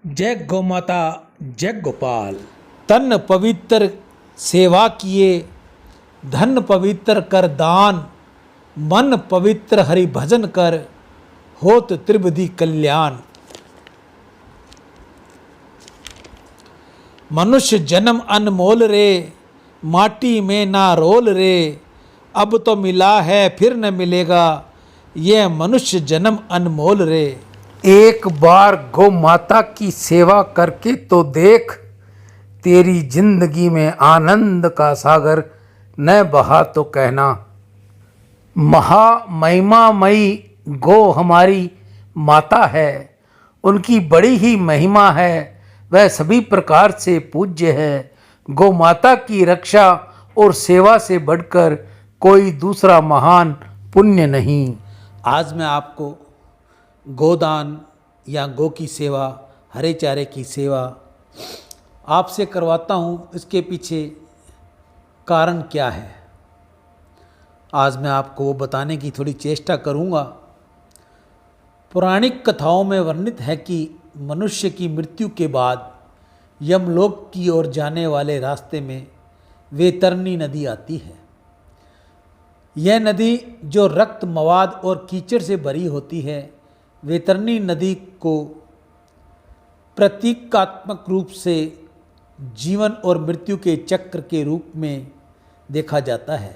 जय गौ माता, जय गोपाल। तन पवित्र सेवा किए, धन पवित्र कर दान, मन पवित्र हरि भजन कर, होत त्रिविधि कल्याण। मनुष्य जन्म अनमोल रे, माटी में ना रोल रे, अब तो मिला है फिर न मिलेगा, यह मनुष्य जन्म अनमोल रे। एक बार गौ माता की सेवा करके तो देख, तेरी जिंदगी में आनंद का सागर न बहा तो कहना। महामहिमामयी गौ हमारी माता है, उनकी बड़ी ही महिमा है, वह सभी प्रकार से पूज्य है। गौ माता की रक्षा और सेवा से बढ़कर कोई दूसरा महान पुण्य नहीं। आज मैं आपको गोदान या गौ की सेवा, हरे चारे की सेवा आपसे करवाता हूँ। इसके पीछे कारण क्या है, आज मैं आपको वो बताने की थोड़ी चेष्टा करूँगा। पौराणिक कथाओं में वर्णित है कि मनुष्य की मृत्यु के बाद यमलोक की ओर जाने वाले रास्ते में वैतरणी नदी आती है। यह नदी जो रक्त, मवाद और कीचड़ से भरी होती है, वैतरणी नदी को प्रतीकात्मक रूप से जीवन और मृत्यु के चक्र के रूप में देखा जाता है।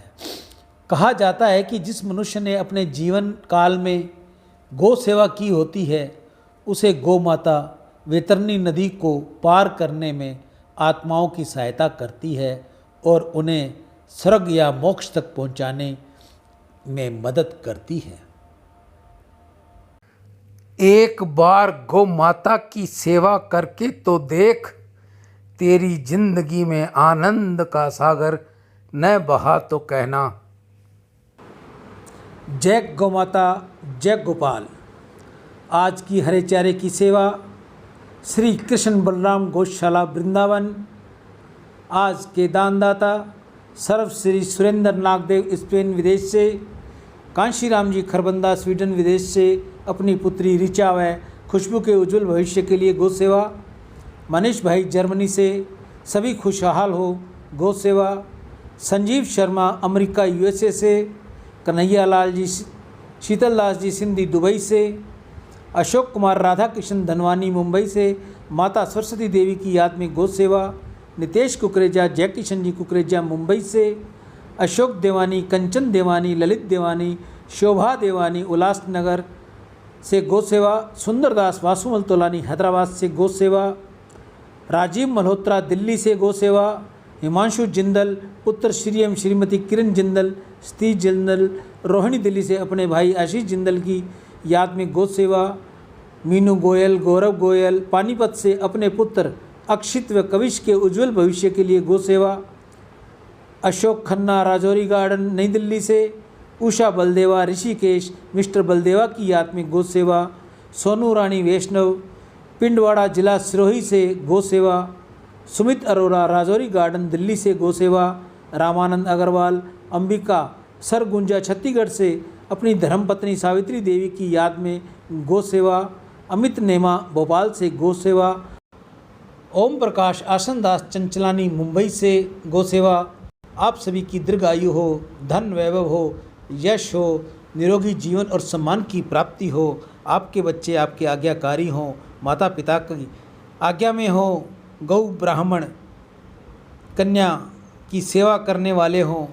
कहा जाता है कि जिस मनुष्य ने अपने जीवन काल में गौ सेवा की होती है, उसे गौ माता वैतरणी नदी को पार करने में आत्माओं की सहायता करती है और उन्हें स्वर्ग या मोक्ष तक पहुंचाने में मदद करती है। एक बार गौ माता की सेवा करके तो देख, तेरी जिंदगी में आनंद का सागर न बहा तो कहना। जय गौ माता, जय गोपाल। आज की हरे चारे की सेवा श्री कृष्ण बलराम गौशाला वृंदावन, आज के दानदाता सर्व श्री सुरेंद्र नागदेव स्पेन विदेश से, कांशीराम जी खरबंदा स्वीडन विदेश से अपनी पुत्री ऋचा व खुशबू के उज्जवल भविष्य के लिए गौ सेवा, मनीष भाई जर्मनी से सभी खुशहाल हो गौ सेवा, संजीव शर्मा अमेरिका यूएसए से, कन्हैया लाल जी शीतल दास जी सिंधी दुबई से, अशोक कुमार राधा कृष्ण धनवानी मुंबई से माता सरस्वती देवी की याद में गौ सेवा, नितेश कुकरेजा जय किशन जी कुकरेजा मुंबई से, अशोक देवानी, कंचन देवानी, ललित देवानी, शोभा देवानी उल्लासनगर से गौ सेवा, सुंदरदास वासुमल तोलानी हैदराबाद से गौ सेवा, राजीव मल्होत्रा दिल्ली से गौ सेवा, हिमांशु जिंदल पुत्र श्री एवं श्रीमती किरण जिंदल, सतीश जिंदल रोहिणी दिल्ली से अपने भाई आशीष जिंदल की याद में गौ सेवा, मीनू गोयल, गौरव गोयल पानीपत से अपने पुत्र अक्षित व कविश के उज्जवल भविष्य के लिए गौ सेवा, अशोक खन्ना राजौरी गार्डन नई दिल्ली से, उषा बलदेवा ऋषिकेश मिस्टर बलदेवा की याद में गौ सेवा, सोनू रानी वैष्णव पिंडवाड़ा जिला सिरोही से गौ सेवा, सुमित अरोरा राजौरी गार्डन दिल्ली से गौ सेवा, रामानंद अग्रवाल अंबिका सरगुंजा छत्तीसगढ़ से अपनी धर्मपत्नी सावित्री देवी की याद में गौ सेवा, अमित नेमा भोपाल से गौ सेवा, ओम प्रकाश आसनदास चंचलानी मुंबई से गौ सेवा। आप सभी की दीर्घायु हो, धन वैभव हो, यश हो, निरोगी जीवन और सम्मान की प्राप्ति हो, आपके बच्चे आपके आज्ञाकारी हों, माता पिता की आज्ञा में हो, गौ ब्राह्मण कन्या की सेवा करने वाले हों,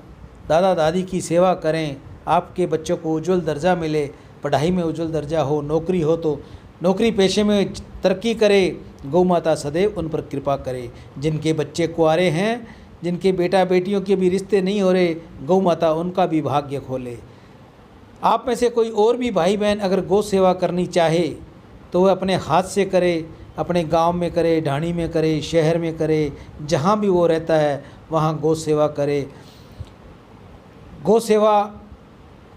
दादा दादी की सेवा करें, आपके बच्चों को उज्जवल दर्जा मिले, पढ़ाई में उज्जवल दर्जा हो, नौकरी हो तो नौकरी पेशे में तरक्की करे, गौ माता सदैव उन पर कृपा करे। जिनके बच्चे कुंवारे हैं, जिनके बेटा बेटियों के भी रिश्ते नहीं हो रहे, गौ माता उनका भी भाग्य खोले। आप में से कोई और भी भाई बहन अगर गौ सेवा करनी चाहे तो वह अपने हाथ से करे, अपने गांव में करे, ढाणी में करे, शहर में करे, जहां भी वो रहता है वहां गौ सेवा करे। गौ सेवा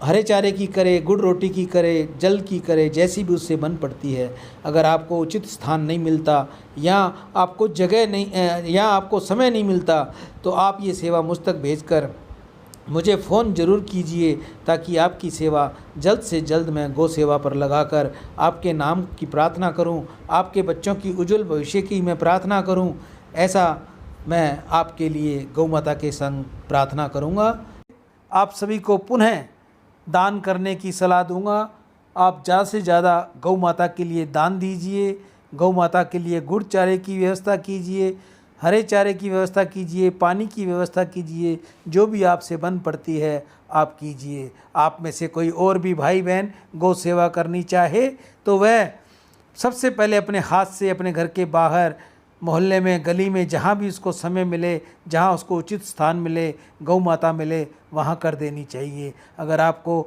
हरे चारे की करे, गुड़ रोटी की करे, जल की करे, जैसी भी उससे बन पड़ती है। अगर आपको उचित स्थान नहीं मिलता या आपको जगह नहीं या आपको समय नहीं मिलता तो आप ये सेवा मुझ तक भेजकर मुझे फ़ोन ज़रूर कीजिए ताकि आपकी सेवा जल्द से जल्द मैं गौ सेवा पर लगाकर आपके नाम की प्रार्थना करूं, आपके बच्चों की उज्जवल भविष्य की मैं प्रार्थना करूं। ऐसा मैं आपके लिए गौ माता के संग प्रार्थना करूंगा। आप सभी को पुनः दान करने की सलाह दूंगा। आप ज़्यादा से ज़्यादा गौ माता के लिए दान दीजिए, गौ माता के लिए गुड़ चारे की व्यवस्था कीजिए, हरे चारे की व्यवस्था कीजिए, पानी की व्यवस्था कीजिए, जो भी आपसे बन पड़ती है आप कीजिए। आप में से कोई और भी भाई बहन गौ सेवा करनी चाहे तो वह सबसे पहले अपने हाथ से अपने घर के बाहर, मोहल्ले में, गली में, जहाँ भी उसको समय मिले, जहाँ उसको उचित स्थान मिले, गौ माता मिले, वहाँ कर देनी चाहिए। अगर आपको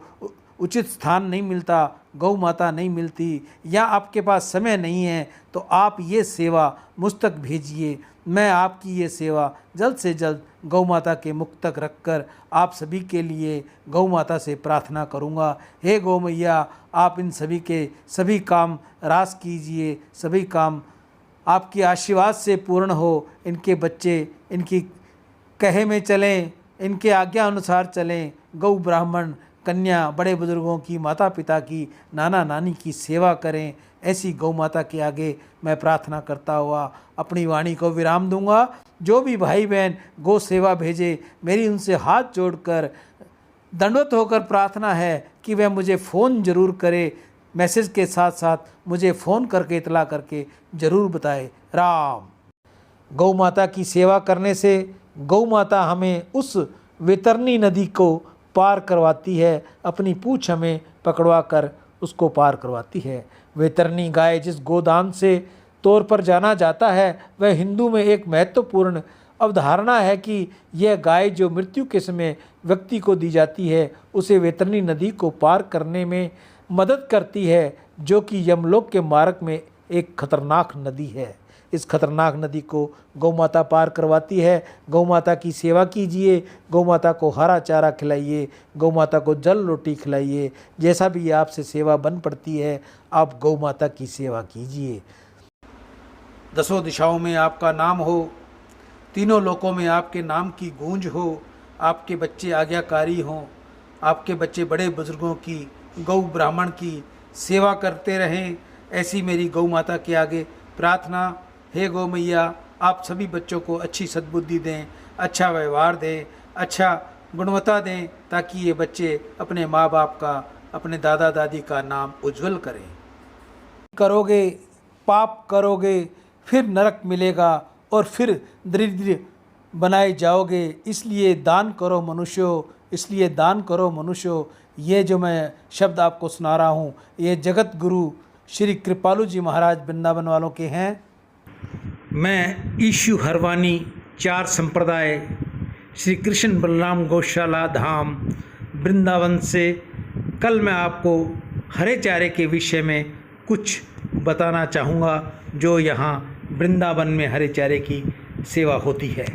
उचित स्थान नहीं मिलता, गौ माता नहीं मिलती या आपके पास समय नहीं है तो आप ये सेवा मुझ तक भेजिए। मैं आपकी ये सेवा जल्द से जल्द गौ माता के मुख तक रखकर आप सभी के लिए गौ माता से प्रार्थना करूँगा। हे गौ मैया, आप इन सभी के सभी काम रास कीजिए, सभी काम आपके आशीर्वाद से पूर्ण हो। इनके बच्चे इनकी कहे में चलें, इनके आज्ञा अनुसार चलें। गौ ब्राह्मण कन्या, बड़े बुजुर्गों की, माता पिता की, नाना नानी की सेवा करें। ऐसी गौ माता के आगे मैं प्रार्थना करता हुआ अपनी वाणी को विराम दूंगा। जो भी भाई बहन गौ सेवा भेजे, मेरी उनसे हाथ जोड़कर दंडवत होकर प्रार्थना है कि वह मुझे फ़ोन ज़रूर करे, मैसेज के साथ साथ मुझे फ़ोन करके इतला करके ज़रूर बताए। राम। गौ माता की सेवा करने से गौ माता हमें उस वैतरणी नदी को पार करवाती है, अपनी पूँछ हमें पकड़वा कर उसको पार करवाती है। वैतरणी गाय जिस गोदान से तौर पर जाना जाता है, वह हिंदू में एक महत्वपूर्ण अवधारणा है कि यह गाय जो मृत्यु के समय व्यक्ति को दी जाती है, उसे वैतरणी नदी को पार करने में मदद करती है, जो कि यमलोक के मार्ग में एक खतरनाक नदी है। इस खतरनाक नदी को गौ माता पार करवाती है। गौ माता की सेवा कीजिए, गौ माता को हरा चारा खिलाइए, गौ माता को जल रोटी खिलाइए। जैसा भी आपसे सेवा बन पड़ती है आप गौ माता की सेवा कीजिए। दसों दिशाओं में आपका नाम हो, तीनों लोकों में आपके नाम की गूंज हो, आपके बच्चे आज्ञाकारी हों, आपके बच्चे बड़े बुजुर्गों की, गौ ब्राह्मण की सेवा करते रहें। ऐसी मेरी गौ माता के आगे प्रार्थना। हे गौ मैया, आप सभी बच्चों को अच्छी सद्बुद्धि दें, अच्छा व्यवहार दें, अच्छा गुणवत्ता दें, ताकि ये बच्चे अपने माँ बाप का, अपने दादा दादी का नाम उज्जवल करें। करोगे, पाप करोगे, फिर नरक मिलेगा और फिर दरिद्र बनाए जाओगे। इसलिए दान करो मनुष्यों, इसलिए दान करो मनुष्यों। ये जो मैं शब्द आपको सुना रहा हूँ, ये जगत गुरु श्री कृपालु जी महाराज वृंदावन वालों के हैं। मैं ईशु हरवानी 4 संप्रदाय श्री कृष्ण बलराम गौशाला धाम वृंदावन से कल मैं आपको हरे चारे के विषय में कुछ बताना चाहूँगा, जो यहाँ वृंदावन में हरे चारे की सेवा होती है।